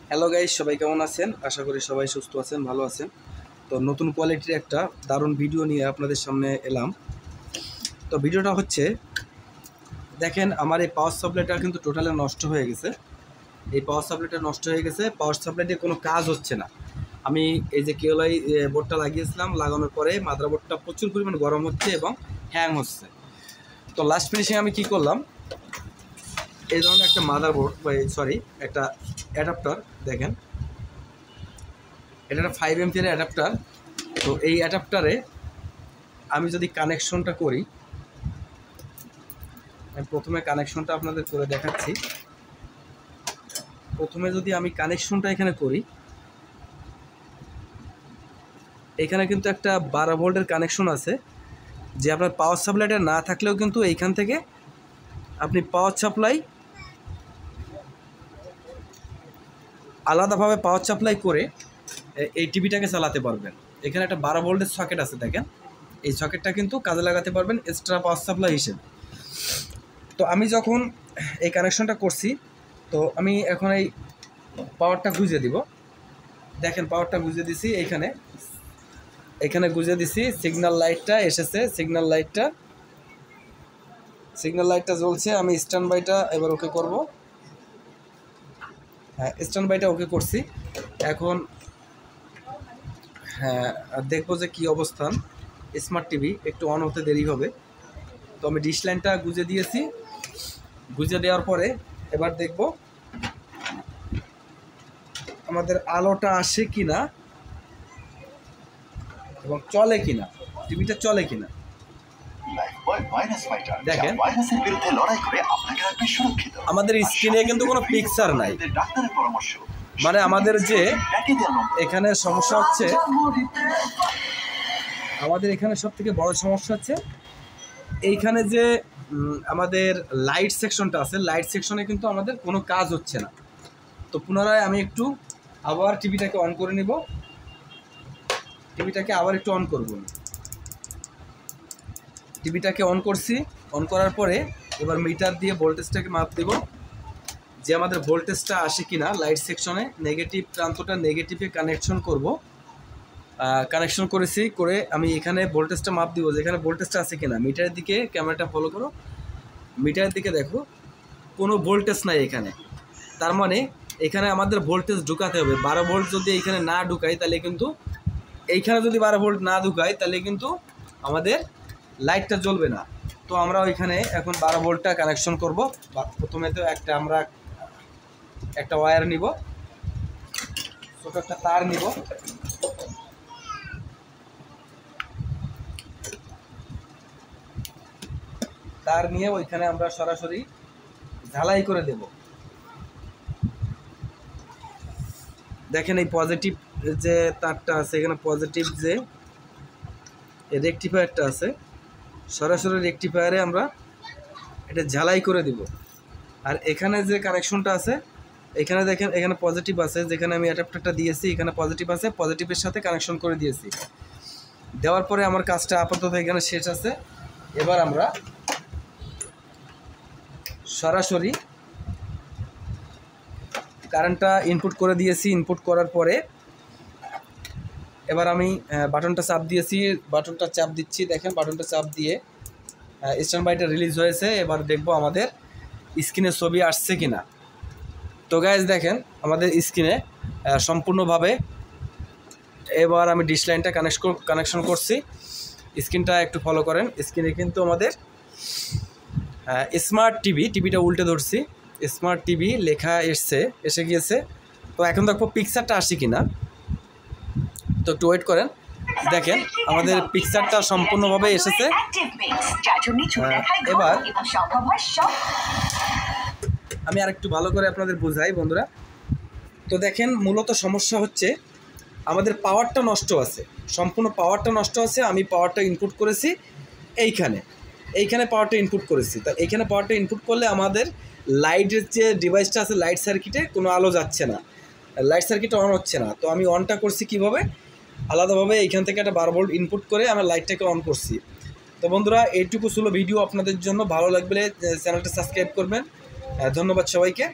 Hello guys, সবাই কেমন আছেন? আশা করি সবাই সুস্থ আছেন, ভালো আছেন। তো নতুন কোয়ালিটির একটা দারুণ ভিডিও নিয়ে আপনাদের সামনে এলাম। তো ভিডিওটা হচ্ছে, দেখেন আমার এই পাওয়ার সাপ্লাইটা কিন্তু টোটালি নষ্ট হয়ে গেছে। এই পাওয়ার সাপ্লাইটা নষ্ট হয়ে গেছে, পাওয়ার সাপ্লাইতে কোনো কাজ হচ্ছে না। আমি এই যে কেওলাই বোর্ডটা লাগিয়েছিলাম, লাগানোর পরে মাদারবোর্ডটা প্রচুর পরিমাণে গরম হচ্ছে এবং হ্যাং হচ্ছে। তো লাস্ট ফিনিশিং আমি কি করলাম, এই ধরনের একটা মাদারবোর্ড একটা অ্যাডাপ্টার, দেখেন এটা একটা 5 এমপিয়ারের অ্যাডাপ্টার। তো এই অ্যাডাপ্টারে আমি যদি কানেকশনটা করি, আমি প্রথমে কানেকশনটা আপনাদের করে দেখাচ্ছি। প্রথমে যদি আমি কানেকশনটা এখানে করি, এখানে কিন্তু একটা 12 ভোল্টের কানেকশন আছে, যে আপনার পাওয়ার সাপ্লাইটা না থাকলেও কিন্তু এইখান থেকে আপনি পাওয়ার সাপ্লাই আলাদাভাবে পাওয়ার সাপ্লাই করে এই টিভিটাকে চালাতে পারবেন। এখানে একটা 12 ভোল্টের সকেট আছে, দেখেন এই সকেটটা কিন্তু কাজে লাগাতে পারবেন এক্সট্রা পাওয়ার সাপ্লাই হিসেবে। তো আমি যখন এই কানেকশনটা করছি, তো আমি এখন এই পাওয়ারটা গুঁজে দিব। দেখেন পাওয়ারটা গুঁজে দিছি, এখানে গুঁজে দিছি। সিগন্যাল লাইটটা এসেছে, সিগন্যাল লাইটটা জ্বলছে। আমি স্ট্যান্ড বাইটা এবার ওকে করব। হ্যাঁ, স্ট্যান্ড বাইটা ওকে করছি। এখন হ্যাঁ দেখবো যে কি অবস্থান। স্মার্ট টিভি একটু অন হতে দেরি হবে। তো আমি ডিশ লাইনটা গুঁজে দিয়েছি। গুঁজে দেওয়ার পরে এবার দেখব আমাদের আলোটা আসে কিনা এবং চলে কিনা, টিভিটা চলে কিনা। দেখেন আমাদের স্ক্রিনে কিন্তু কোনো পিকচার নাই, মানে আমাদের যে এখানে সমস্যা হচ্ছে, আমাদের এখানে সব থেকে বড় সমস্যা হচ্ছে এইখানে যে আমাদের লাইট সেকশনটা আছে, লাইট সেকশনে কিন্তু আমাদের কোনো কাজ হচ্ছে না। তো পুনরায় আমি একটু আবার টিভিটাকে অন করে নিব, টিভিটাকে আবার একটু অন করব। টিভিটাকে অন করছি, অন করার পরে এবার মিটার দিয়ে ভোল্টেজটাকে মাপ দেব, যে আমাদের ভোল্টেজটা আসে কিনা লাইট সেকশনে। নেগেটিভ প্রান্তটা নেগেটিভে কানেকশন করব, কানেকশন করেছি। করে আমি এখানে ভোল্টেজটা মাপ দিব, যেখানে ভোল্টেজটা আছে কিনা। মিটারের দিকে ক্যামেরাটা ফলো করো, মিটারের দিকে দেখো কোনো ভোল্টেজ নাই এখানে। তার মানে এখানে আমাদের ভোল্টেজ ঢুকাতে হবে। 12 ভোল্ট যদি এইখানে না ঢুকাই, তাহলে কিন্তু এইখানে যদি 12 ভোল্ট না ঢুকাই, তাহলে কিন্তু আমাদের লাইটটা জ্বলবে না। তো আমরা ওইখানে এখন 12 ভোল্টটা কানেকশন করব। প্রথমে তো আমরা একটা ওয়্যার নিব, ছোট একটা তার নিব, তার নিয়ে ওইখানে আমরা সরাসরি ঝালাই করে দেব। দেখেন এই পজিটিভ যে তারটা আছে, এখানে পজিটিভ যে রেকটিফায়ারটা আছে, সরাসরি রেকটিফায়ারে আমরা এটা ঝালাই করে দিব। আর এখানে যে কানেকশনটা আছে, এখানে দেখেন এখানে পজিটিভ আছে, যেখানে আমি অ্যাডাপ্টারটা দিয়েছি এখানে পজিটিভ আছে, পজিটিভের সাথে কানেকশন করে দিয়েছি। দেওয়ার পরে আমার কাজটা আপাতত এখানে শেষ আছে। এবার আমরা সরাসরি কারেন্টটা ইনপুট করে দিয়েছি। ইনপুট করার পরে এবার আমি বাটনটা চাপ দিয়েছি, বাটনটা চাপ দিচ্ছি। দেখেন বাটনটা চাপ দিয়ে স্ট্যান্ড বাইটা রিলিজ হয়েছে। এবার দেখব আমাদের স্ক্রিনে ছবি আসছে কিনা। তো গাইজ দেখেন আমাদের স্ক্রিনে সম্পূর্ণভাবে, এবার আমি ডিশ লাইনটা কানেকশন করছি। স্ক্রিনটা একটু ফলো করেন। স্ক্রিনে কিন্তু আমাদের স্মার্ট টিভিটা উল্টে ধরছি, স্মার্ট টিভি লেখা এসে গিয়েছে। তো এখন দেখবো পিকচারটা আসে কিনা। তো একটু ওয়েট করেন। দেখেন আমাদের পিকচারটা সম্পূর্ণভাবে এসেছে। এবার আমি আর একটু ভালো করে আপনাদের বোঝাই বন্ধুরা। তো দেখেন মূলত সমস্যা হচ্ছে আমাদের পাওয়ারটা নষ্ট আছে, সম্পূর্ণ পাওয়ারটা নষ্ট আছে। আমি পাওয়ারটা ইনপুট করেছি এইখানে পাওয়ারটা ইনপুট করেছি। তা এইখানে পাওয়ারটা ইনপুট করলে আমাদের লাইটের যে ডিভাইসটা আছে, লাইট সার্কিটে কোনো আলো যাচ্ছে না, লাইট সার্কিট অন হচ্ছে না। তো আমি অনটা করছি কিভাবে, আলাদাভাবে এইখান থেকে একটা 12 ভোল্ট ইনপুট করে আমি লাইটটাকে অন করছি। তো বন্ধুরা এইটুকু ছিল ভিডিও। আপনাদের জন্য ভালো লাগলে চ্যানেলটা সাবস্ক্রাইব করবেন। ধন্যবাদ সবাইকে।